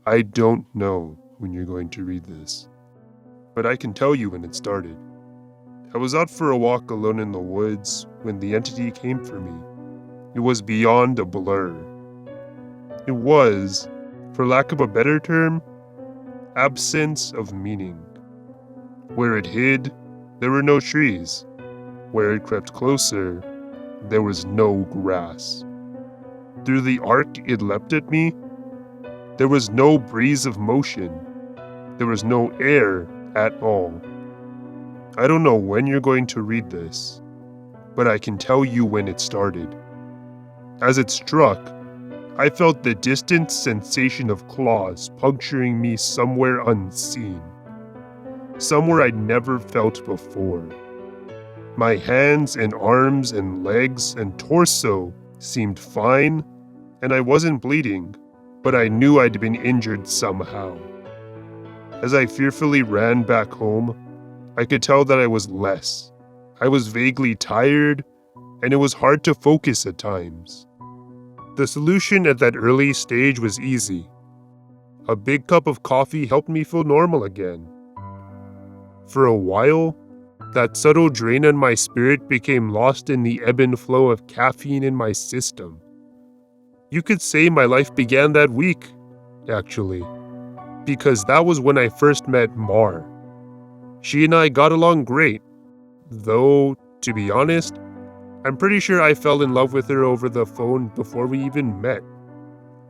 I don't know when you're going to read this, but I can tell you when it started. I was out for a walk alone in the woods when the entity came for me. It was beyond a blur. It was, for lack of a better term, absence of meaning. Where it hid, there were no trees. Where it crept closer, there was no grass. Through the arc it leapt at me, there was no breeze of motion. There was no air at all. I don't know when you're going to read this, but I can tell you when it started. As it struck, I felt the distant sensation of claws puncturing me somewhere unseen, somewhere I'd never felt before. My hands and arms and legs and torso seemed fine, and I wasn't bleeding, but I knew I'd been injured somehow. As I fearfully ran back home, I could tell that I was less. I was vaguely tired, and it was hard to focus at times. The solution at that early stage was easy. A big cup of coffee helped me feel normal again. For a while, that subtle drain on my spirit became lost in the ebb and flow of caffeine in my system. You could say my life began that week, actually, because that was when I first met Mar. She and I got along great, though, to be honest, I'm pretty sure I fell in love with her over the phone before we even met.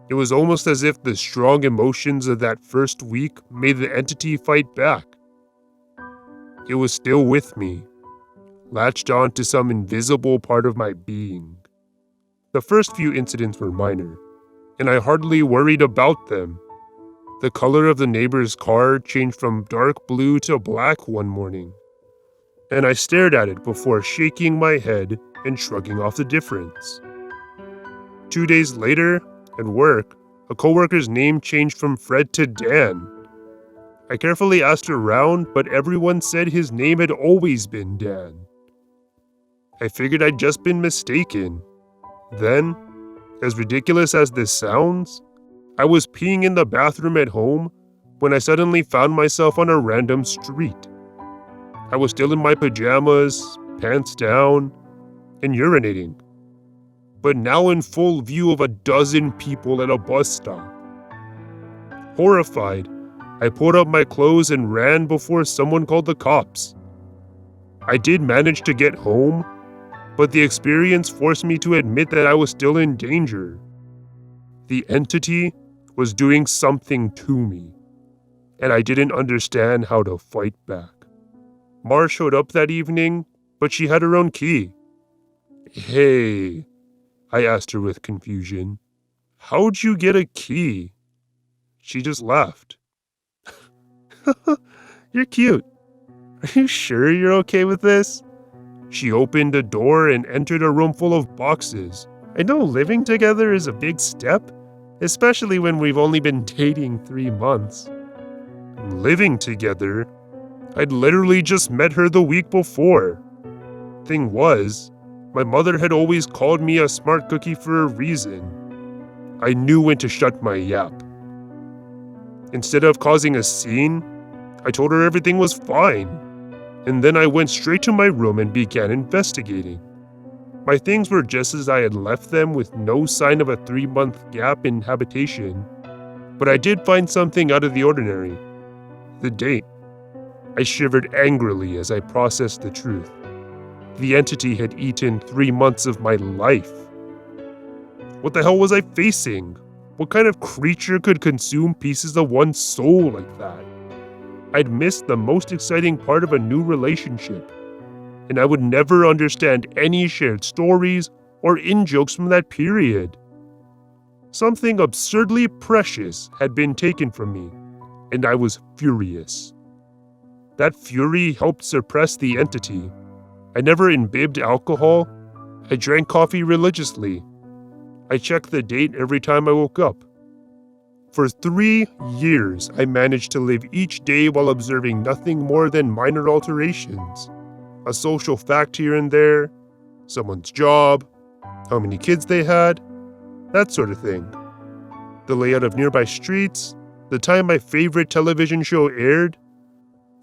It was almost as if the strong emotions of that first week made the entity fight back. It was still with me, latched on to some invisible part of my being. The first few incidents were minor, and I hardly worried about them. The color of the neighbor's car changed from dark blue to black one morning, and I stared at it before shaking my head and shrugging off the difference. 2 days later, at work, a coworker's name changed from Fred to Dan. I carefully asked around, but everyone said his name had always been Dan. I figured I'd just been mistaken. Then, as ridiculous as this sounds, I was peeing in the bathroom at home when I suddenly found myself on a random street. I was still in my pajamas, pants down, and urinating, but now in full view of a dozen people at a bus stop. Horrified, I pulled up my clothes and ran before someone called the cops. I did manage to get home, but the experience forced me to admit that I was still in danger. The entity was doing something to me, and I didn't understand how to fight back. Mar showed up that evening, but she had her own key. "Hey," I asked her with confusion, "how'd you get a key?" She just laughed. "You're cute. Are you sure you're okay with this?" She opened a door and entered a room full of boxes. I know living together is a big step, especially when we've only been dating 3 months. Living together? I'd literally just met her the week before. Thing was, my mother had always called me a smart cookie for a reason. I knew when to shut my yap. Instead of causing a scene, I told her everything was fine, and then I went straight to my room and began investigating. My things were just as I had left them, with no sign of a 3-month gap in habitation, but I did find something out of the ordinary. The date. I shivered angrily as I processed the truth. The entity had eaten 3 months of my life. What the hell was I facing? What kind of creature could consume pieces of one's soul like that? I'd missed the most exciting part of a new relationship, and I would never understand any shared stories or in-jokes from that period. Something absurdly precious had been taken from me, and I was furious. That fury helped suppress the entity. I never imbibed alcohol. I drank coffee religiously. I checked the date every time I woke up. For 3 years, I managed to live each day while observing nothing more than minor alterations. A social fact here and there, someone's job, how many kids they had, that sort of thing. The layout of nearby streets, the time my favorite television show aired,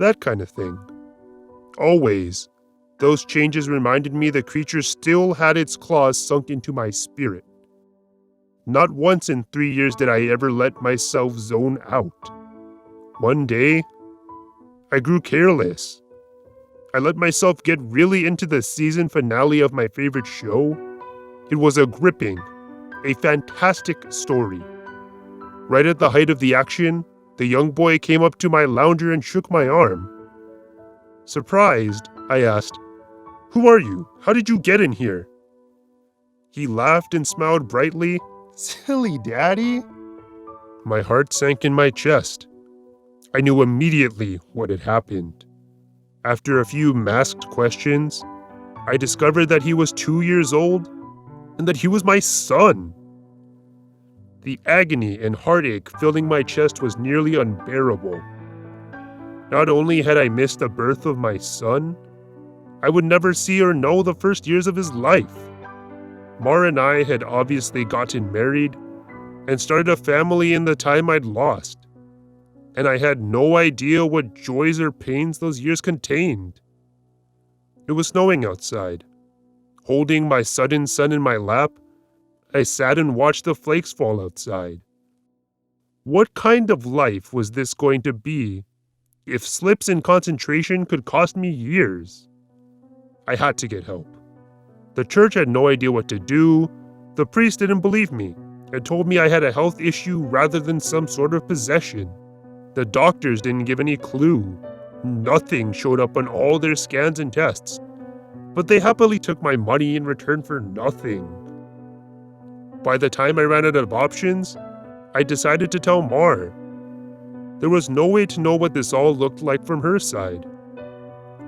that kind of thing. Always, those changes reminded me the creature still had its claws sunk into my spirit. Not once in 3 years did I ever let myself zone out. One day, I grew careless. I let myself get really into the season finale of my favorite show. It was a gripping, a fantastic story. Right at the height of the action, the young boy came up to my lounger and shook my arm. Surprised, I asked, "Who are you? How did you get in here?" He laughed and smiled brightly. "Silly daddy." My heart sank in my chest. I knew immediately what had happened. After a few masked questions, I discovered that he was 2 years old and that he was my son. The agony and heartache filling my chest was nearly unbearable. Not only had I missed the birth of my son, I would never see or know the first years of his life. Mar and I had obviously gotten married and started a family in the time I'd lost, and I had no idea what joys or pains those years contained. It was snowing outside. Holding my sudden son in my lap, I sat and watched the flakes fall outside. What kind of life was this going to be if slips in concentration could cost me years? I had to get help. The church had no idea what to do. The priest didn't believe me and told me I had a health issue rather than some sort of possession. The doctors didn't give any clue. Nothing showed up on all their scans and tests, but they happily took my money in return for nothing. By the time I ran out of options, I decided to tell Mar. There was no way to know what this all looked like from her side.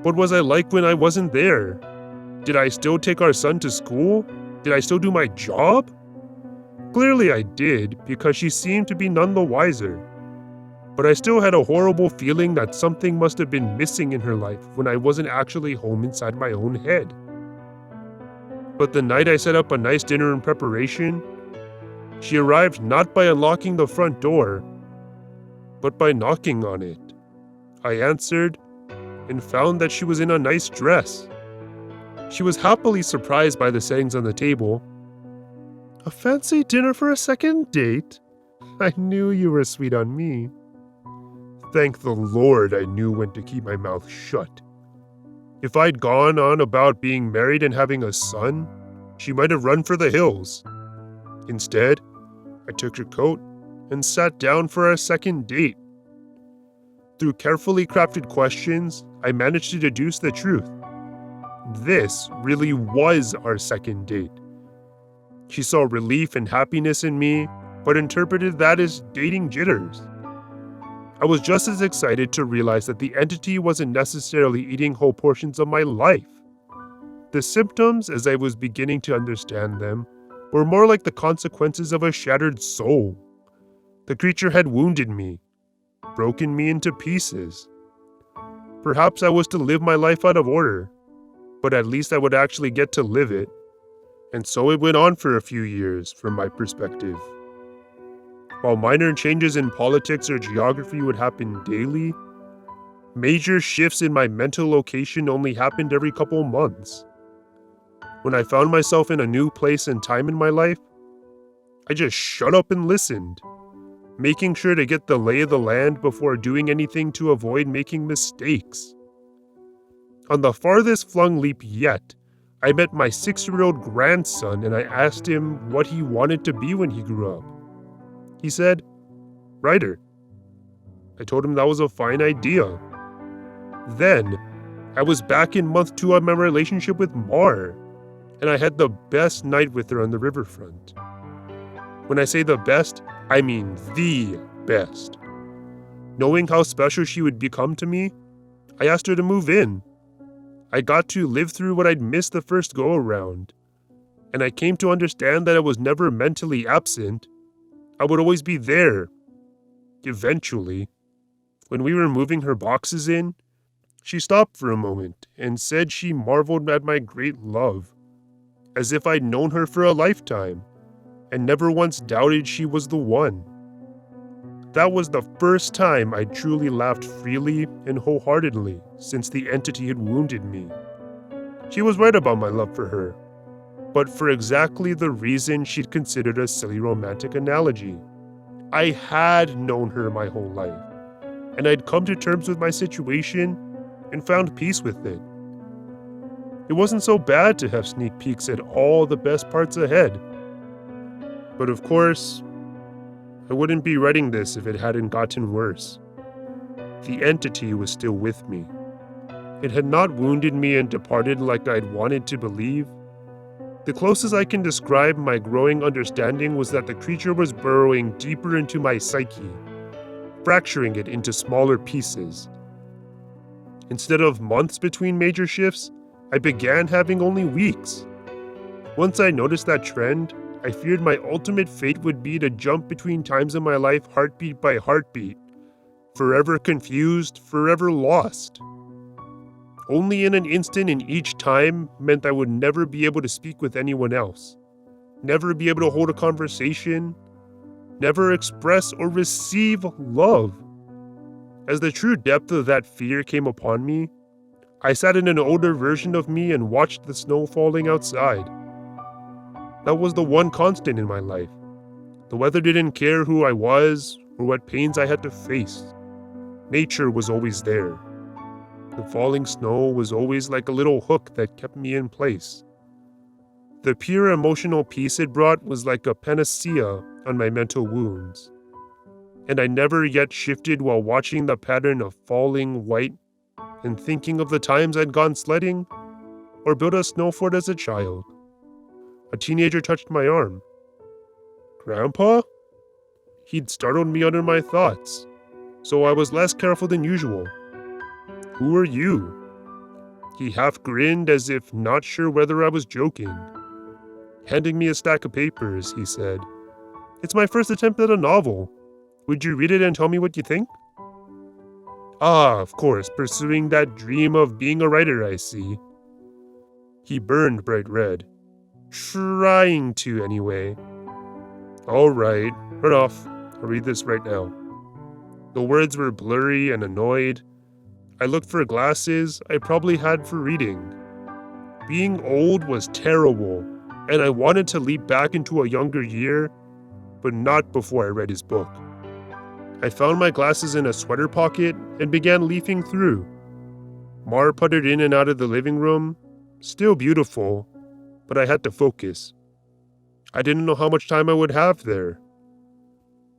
What was I like when I wasn't there? Did I still take our son to school? Did I still do my job? Clearly I did, because she seemed to be none the wiser. But I still had a horrible feeling that something must have been missing in her life when I wasn't actually home inside my own head. But the night I set up a nice dinner in preparation, she arrived not by unlocking the front door, but by knocking on it. I answered and found that she was in a nice dress. She was happily surprised by the settings on the table. "A fancy dinner for a second date? I knew you were sweet on me." Thank the Lord I knew when to keep my mouth shut. If I'd gone on about being married and having a son, she might have run for the hills. Instead, I took her coat and sat down for our second date. Through carefully crafted questions, I managed to deduce the truth. This really was our second date. She saw relief and happiness in me, but interpreted that as dating jitters. I was just as excited to realize that the entity wasn't necessarily eating whole portions of my life. The symptoms, as I was beginning to understand them, were more like the consequences of a shattered soul. The creature had wounded me, broken me into pieces. Perhaps I was to live my life out of order, but at least I would actually get to live it. And so it went on for a few years, from my perspective. While minor changes in politics or geography would happen daily, major shifts in my mental location only happened every couple months. When I found myself in a new place and time in my life, I just shut up and listened, making sure to get the lay of the land before doing anything to avoid making mistakes. On the farthest flung leap yet, I met my 6-year-old grandson and I asked him what he wanted to be when he grew up. He said, "Writer." I told him that was a fine idea. Then, I was back in month 2 of my relationship with Mar, and I had the best night with her on the riverfront. When I say the best, I mean the best. Knowing how special she would become to me, I asked her to move in. I got to live through what I'd missed the first go-around, and I came to understand that I was never mentally absent. I would always be there. Eventually, when we were moving her boxes in, she stopped for a moment and said she marveled at my great love, as if I'd known her for a lifetime, and never once doubted she was the one. That was the first time I truly laughed freely and wholeheartedly since the entity had wounded me. She was right about my love for her, but for exactly the reason she'd considered a silly romantic analogy. I had known her my whole life, and I'd come to terms with my situation and found peace with it. It wasn't so bad to have sneak peeks at all the best parts ahead. But of course, I wouldn't be writing this if it hadn't gotten worse. The entity was still with me. It had not wounded me and departed like I'd wanted to believe. The closest I can describe my growing understanding was that the creature was burrowing deeper into my psyche, fracturing it into smaller pieces. Instead of months between major shifts, I began having only weeks. Once I noticed that trend, I feared my ultimate fate would be to jump between times in my life heartbeat by heartbeat, forever confused, forever lost. Only in an instant in each time meant I would never be able to speak with anyone else, never be able to hold a conversation, never express or receive love. As the true depth of that fear came upon me, I sat in an older version of me and watched the snow falling outside. That was the one constant in my life. The weather didn't care who I was or what pains I had to face. Nature was always there. The falling snow was always like a little hook that kept me in place. The pure emotional peace it brought was like a panacea on my mental wounds. And I never yet shifted while watching the pattern of falling white and thinking of the times I'd gone sledding or built a snow fort as a child. A teenager touched my arm. "Grandpa?" He'd startled me under my thoughts, so I was less careful than usual. "Who are you?" He half grinned as if not sure whether I was joking. Handing me a stack of papers, he said, "It's my first attempt at a novel. Would you read it and tell me what you think?" "Ah, of course, pursuing that dream of being a writer, I see." He burned bright red. "Trying to, anyway." "All right, right off. I'll read this right now." The words were blurry and annoyed. I looked for glasses I probably had for reading. Being old was terrible, and I wanted to leap back into a younger year, but not before I read his book. I found my glasses in a sweater pocket and began leafing through. Mar puttered in and out of the living room, still beautiful, but I had to focus. I didn't know how much time I would have there.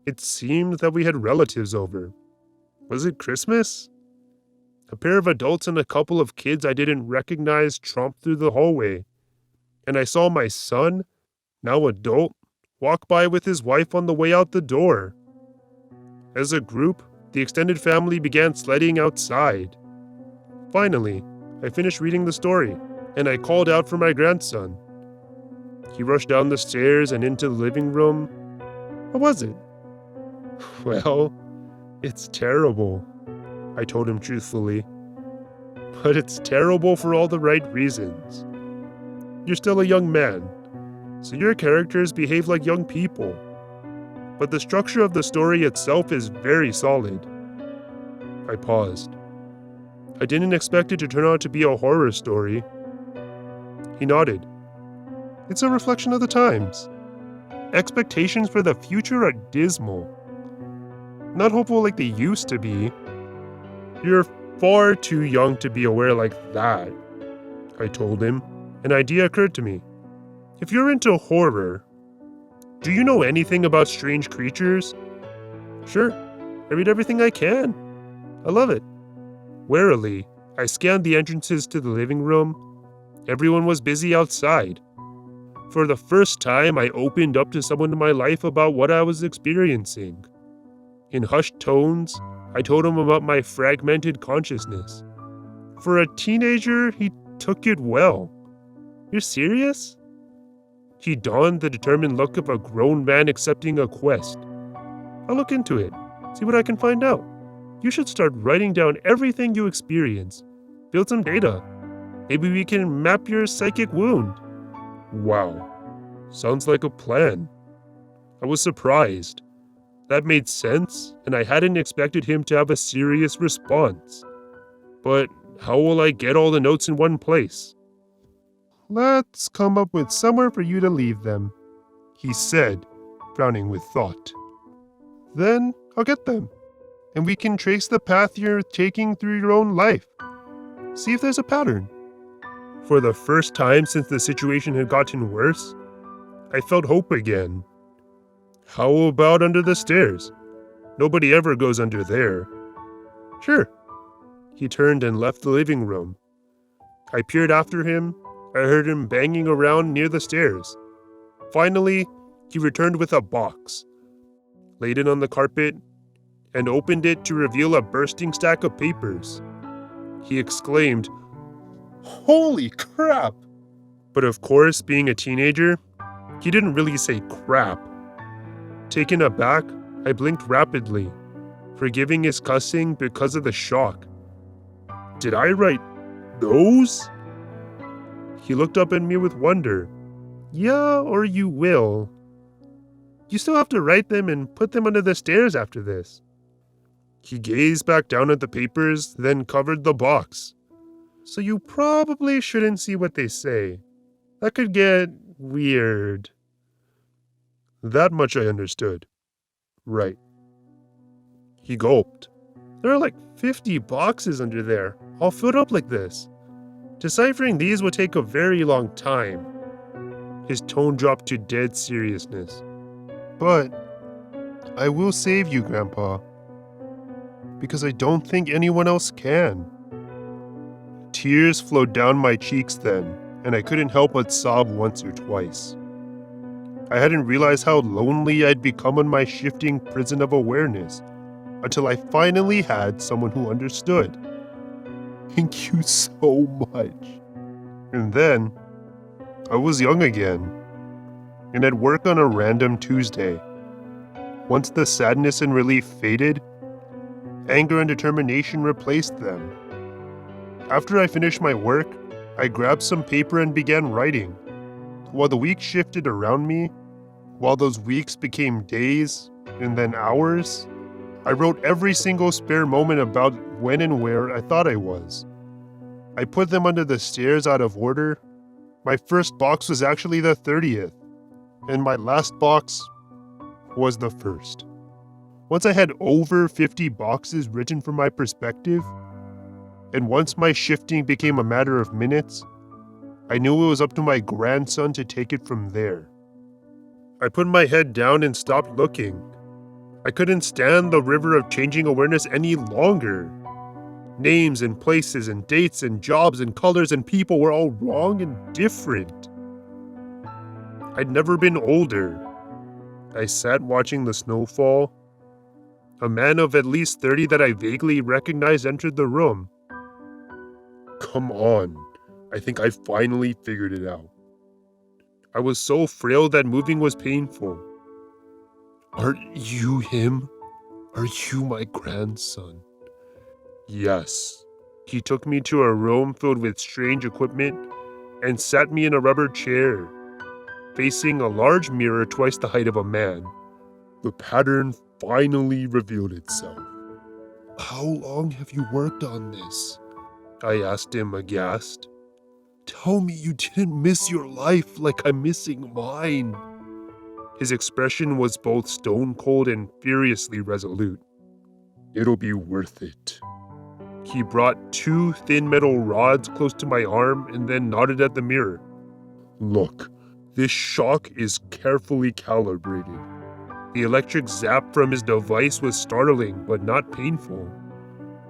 It seemed that we had relatives over. Was it Christmas? A pair of adults and a couple of kids I didn't recognize tromped through the hallway, and I saw my son, now adult, walk by with his wife on the way out the door. As a group, the extended family began sledding outside. Finally, I finished reading the story, and I called out for my grandson. He rushed down the stairs and into the living room. "What was it?" "Well, it's terrible," I told him truthfully. "But it's terrible for all the right reasons. You're still a young man, so your characters behave like young people. But the structure of the story itself is very solid." I paused. I didn't expect it to turn out to be a horror story. He nodded. "It's a reflection of the times. Expectations for the future are dismal. Not hopeful like they used to be." "You're far too young to be aware like that," I told him. An idea occurred to me. "If you're into horror, do you know anything about strange creatures?" "Sure, I read everything I can. I love it." Warily, I scanned the entrances to the living room. Everyone was busy outside. For the first time, I opened up to someone in my life about what I was experiencing. In hushed tones, I told him about my fragmented consciousness. For a teenager, he took it well. "You're serious?" He donned the determined look of a grown man accepting a quest. "I'll look into it, see what I can find out. You should start writing down everything you experience. Build some data. Maybe we can map your psychic wound." Wow, sounds like a plan. I was surprised. That made sense, and I hadn't expected him to have a serious response. But how will I get all the notes in one place? Let's come up with somewhere for you to leave them, he said, frowning with thought. Then I'll get them, and we can trace the path you're taking through your own life. See if there's a pattern. For the first time since the situation had gotten worse, I felt hope again. How about under the stairs? Nobody ever goes under there. Sure. He turned and left the living room. I peered after him. I heard him banging around near the stairs. Finally, he returned with a box, laid it on the carpet, and opened it to reveal a bursting stack of papers. He exclaimed, "Holy crap!" But of course, being a teenager, he didn't really say crap. Taken aback, I blinked rapidly, forgiving his cussing because of the shock. Did I write those? He looked up at me with wonder. Yeah, or you will. You still have to write them and put them under the stairs after this. He gazed back down at the papers, then covered the box. So you probably shouldn't see what they say. That could get weird. That much I understood. Right. He gulped. There are like 50 boxes under there, all filled up like this. Deciphering these would take a very long time. His tone dropped to dead seriousness. But I will save you, Grandpa. Because I don't think anyone else can. Tears flowed down my cheeks then, and I couldn't help but sob once or twice. I hadn't realized how lonely I'd become in my shifting prison of awareness until I finally had someone who understood. Thank you so much. And then, I was young again, and at work on a random Tuesday. Once the sadness and relief faded, anger and determination replaced them. After I finished my work, I grabbed some paper and began writing. While the weeks shifted around me, while those weeks became days and then hours, I wrote every single spare moment about when and where I thought I was. I put them under the stairs out of order. My first box was actually the 30th, and my last box was the first. Once I had over 50 boxes written from my perspective, and once my shifting became a matter of minutes, I knew it was up to my grandson to take it from there. I put my head down and stopped looking. I couldn't stand the river of changing awareness any longer. Names and places and dates and jobs and colors and people were all wrong and different. I'd never been older. I sat watching the snow fall. A man of at least 30 that I vaguely recognized entered the room. Come on, I think I finally figured it out. I was so frail that moving was painful. Aren't you him? Are you my grandson? Yes. He took me to a room filled with strange equipment and sat me in a rubber chair, facing a large mirror twice the height of a man. The pattern finally revealed itself. How long have you worked on this? I asked him aghast. Tell me you didn't miss your life like I'm missing mine. His expression was both stone cold and furiously resolute. It'll be worth it. He brought 2 thin metal rods close to my arm and then nodded at the mirror. Look, this shock is carefully calibrated. The electric zap from his device was startling but not painful.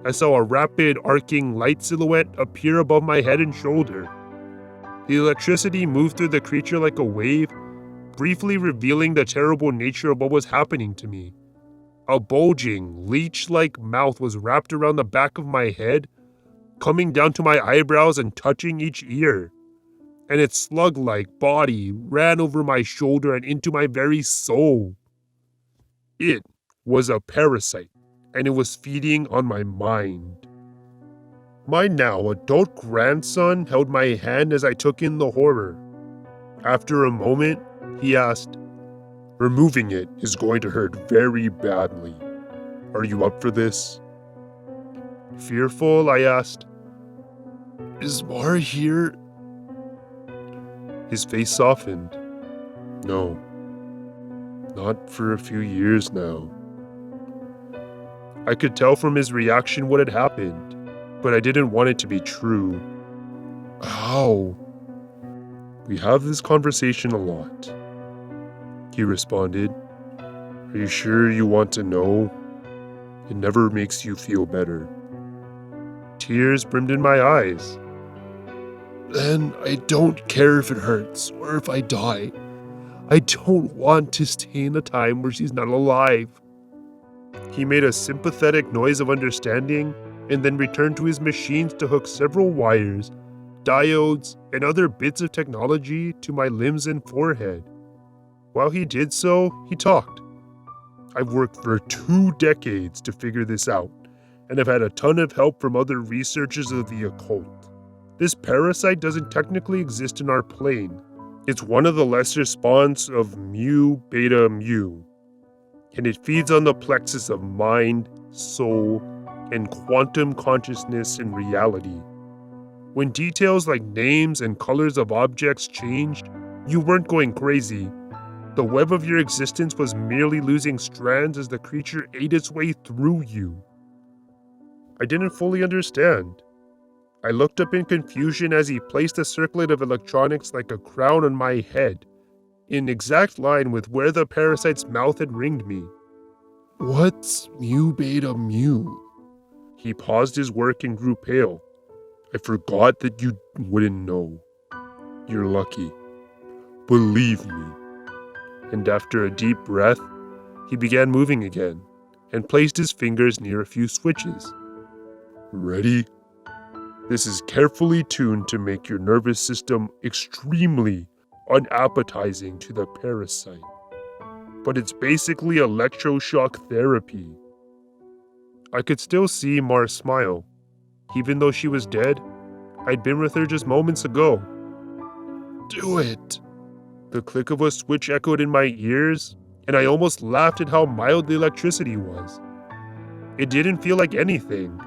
I saw a rapid arcing light silhouette appear above my head and shoulder. The electricity moved through the creature like a wave, briefly revealing the terrible nature of what was happening to me. A bulging, leech-like mouth was wrapped around the back of my head, coming down to my eyebrows and touching each ear. And its slug-like body ran over my shoulder and into my very soul. It was a parasite, and it was feeding on my mind. My now adult grandson held my hand as I took in the horror. After a moment, he asked, Removing it is going to hurt very badly. Are you up for this? Fearful, I asked, "Is Mar here?" His face softened. "No, not for a few years now." I could tell from his reaction what had happened, but I didn't want it to be true. "How?" "We have this conversation a lot," he responded. "Are you sure you want to know? It never makes you feel better." Tears brimmed in my eyes. "Then I don't care if it hurts or if I die. I don't want to stay in a time where she's not alive." He made a sympathetic noise of understanding and then returned to his machines to hook several wires, diodes, and other bits of technology to my limbs and forehead. While he did so, he talked. "I've worked for 2 decades to figure this out, and I've had a ton of help from other researchers of the occult. This parasite doesn't technically exist in our plane. It's one of the lesser spawns of Myuu beta Myuu, and it feeds on the plexus of mind, soul, and quantum consciousness and reality. When details like names and colors of objects changed, you weren't going crazy. The web of your existence was merely losing strands as the creature ate its way through you." I didn't fully understand. I looked up in confusion as he placed a circlet of electronics like a crown on my head, in exact line with where the parasite's mouth had ringed me. "What's Myuu beta Myuu?" He paused his work and grew pale. "I forgot that you wouldn't know. You're lucky. Believe me." And after a deep breath, he began moving again and placed his fingers near a few switches. "Ready? This is carefully tuned to make your nervous system extremely unappetizing to the parasite. But it's basically electroshock therapy." I could still see Mar smile. Even though she was dead, I'd been with her just moments ago. "Do it!" The click of a switch echoed in my ears, and I almost laughed at how mild the electricity was. It didn't feel like anything,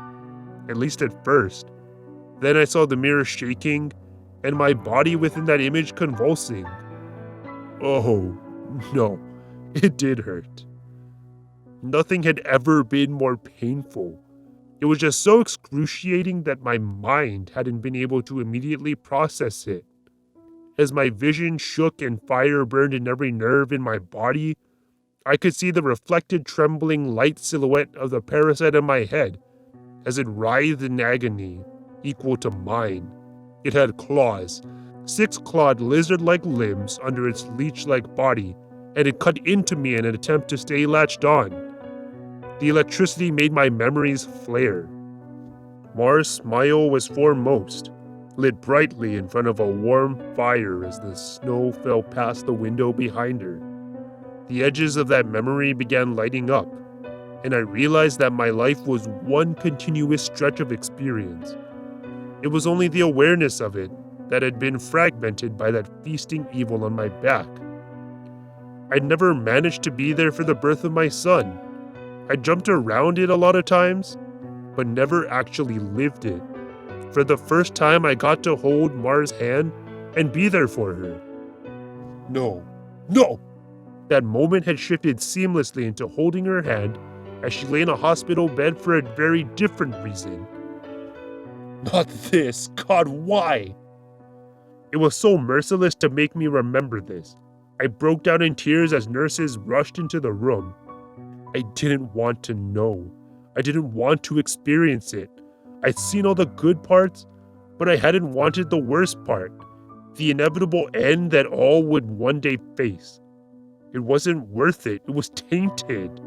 at least at first. Then I saw the mirror shaking, and my body within that image convulsing. Oh, no, it did hurt. Nothing had ever been more painful. It was just so excruciating that my mind hadn't been able to immediately process it. As my vision shook and fire burned in every nerve in my body, I could see the reflected trembling light silhouette of the parasite on my head as it writhed in agony equal to mine. It had claws, 6-clawed lizard-like limbs under its leech-like body, and it cut into me in an attempt to stay latched on. The electricity made my memories flare. Mar's smile was foremost, lit brightly in front of a warm fire as the snow fell past the window behind her. The edges of that memory began lighting up, and I realized that my life was one continuous stretch of experience. It was only the awareness of it that had been fragmented by that feasting evil on my back. I'd never managed to be there for the birth of my son. I jumped around it a lot of times, but never actually lived it. For the first time, I got to hold Mar's hand and be there for her. No. That moment had shifted seamlessly into holding her hand as she lay in a hospital bed for a very different reason. Not this. God, why? It was so merciless to make me remember this. I broke down in tears as nurses rushed into the room. I didn't want to know. I didn't want to experience it. I'd seen all the good parts, but I hadn't wanted the worst part, the inevitable end that all would one day face. It wasn't worth it. It was tainted.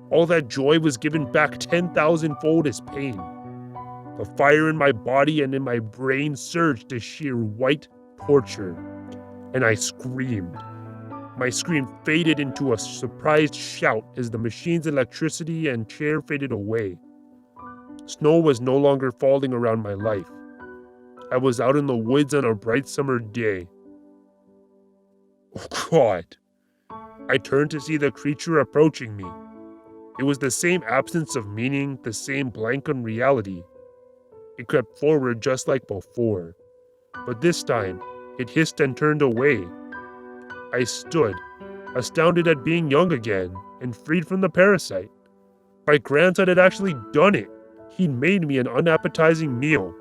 All that joy was given back 10,000-fold as pain. The fire in my body and in my brain surged to sheer white torture, and I screamed. My scream faded into a surprised shout as the machine's electricity and chair faded away. Snow was no longer falling around my life. I was out in the woods on a bright summer day. Oh God! I turned to see the creature approaching me. It was the same absence of meaning, the same blank on reality. It crept forward just like before, but this time, it hissed and turned away. I stood, astounded at being young again and freed from the parasite. My grandson had actually done it. He'd made me an unappetizing meal,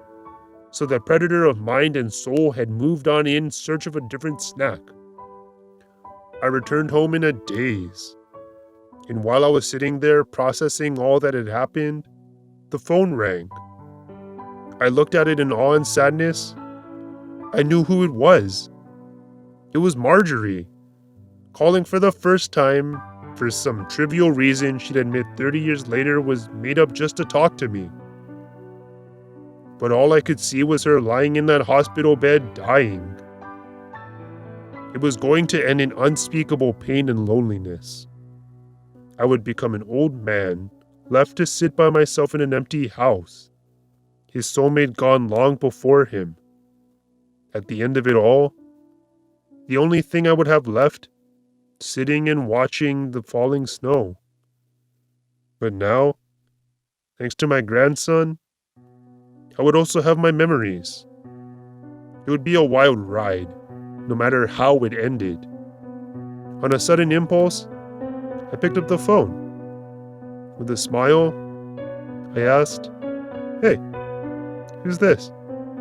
so the predator of mind and soul had moved on in search of a different snack. I returned home in a daze, and while I was sitting there processing all that had happened, the phone rang. I looked at it in awe and sadness. I knew who it was. It was Marjorie, calling for the first time for some trivial reason she'd admit 30 years later was made up just to talk to me. But all I could see was her lying in that hospital bed dying. It was going to end in unspeakable pain and loneliness. I would become an old man, left to sit by myself in an empty house, his soulmate gone long before him. At the end of it all, the only thing I would have left, sitting and watching the falling snow. But now, thanks to my grandson, I would also have my memories. It would be a wild ride, no matter how it ended. On a sudden impulse, I picked up the phone. With a smile, I asked, "Hey, who's this?"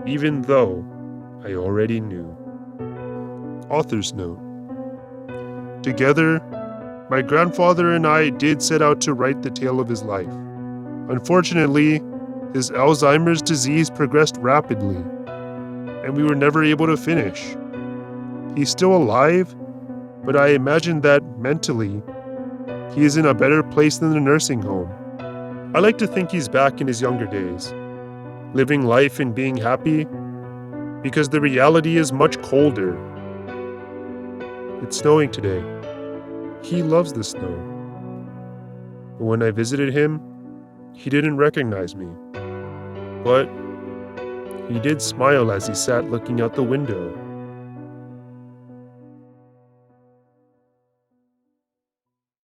Even though I already knew. Author's note. Together, my grandfather and I did set out to write the tale of his life. Unfortunately, his Alzheimer's disease progressed rapidly, and we were never able to finish. He's still alive, but I imagine that mentally, he is in a better place than the nursing home. I like to think he's back in his younger days, living life and being happy, because the reality is much colder. It's snowing today. He loves the snow. But when I visited him, he didn't recognize me. But he did smile as he sat looking out the window.